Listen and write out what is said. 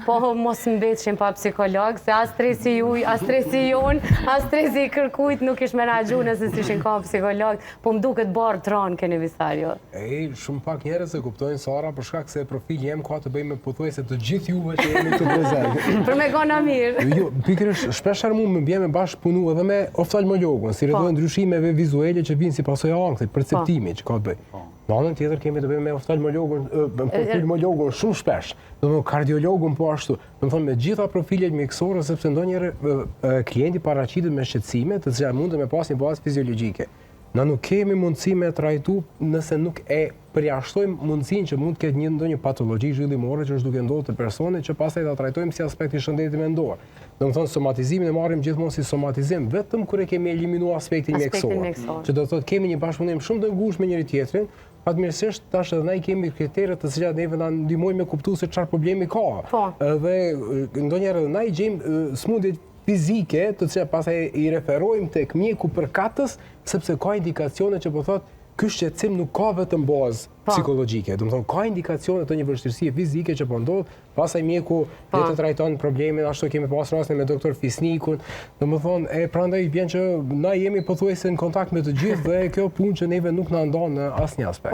po mos mbetëshim pa psikolog, se as stresi juj, as stresi jon, as stresi i kërkujt nuk ish menaxhu nëse s'ishin ka psikolog, po më duket barë tron keni Visario. Shumë pak njerëz e kuptojnë Sara për shkak se profili jem ka të bëjë me pothuajse të gjithë juve që jeni këtu prezent. Për me gona mirë. Jo, pikërisht shpeshherë mu më bjen me bashkëpunu edhe me oftalmologun, si rreth ndryshimeve vizuale që vinë si pasojë e ankthit, perceptimit që ka të bëjë. Në anën tjetër kemi të bëjmë me oftalmologun shumë shpesh, domethënë kardiologun po ashtu. Domethënë me gjitha profilet mjekësore sepse ndonjëherë klienti paraqitet me shqetësime të cilat mund të me pas një bazë fiziologjike. Na nuk kemi mundësi me trajtu nëse nuk e përjashtojmë mundësinë që mund të ketë ndonjë patologji zhvillimore që është duke ndodhur te personi që pastaj ta trajtojmë si aspekt i shëndetit mendor. Domethënë somatizimin e marrim gjithmonë si somatizim vetëm kur e kemi eliminuar aspektin mjekësor. Që do të thotë kemi një bashkëpunim shumë të ngushtë me njëri tjetrin. Fatmirësisht tash edhe ne kemi kriteret të cilat neve na ndihmojnë me kuptues se çfarë problemi ka. Edhe ndonjëherë na i gjejmë smundjet fizike të cilat pastaj i referojmë tek mjeku përkatës sepse ka indikacione që po thotë ky shqetësim nuk ka vetëm bazë psikologjike, domethënë ka indikacione të një vështirësie fizike që po ndodh, pastaj mjeku le të trajton problemin, ashtu kemi pas rastin me doktor Fisnikun, domethënë prandaj vjen që na jemi pothuajse në kontakt me të gjithë dhe kjo punë që neve nuk na ndan në asnjë aspekt.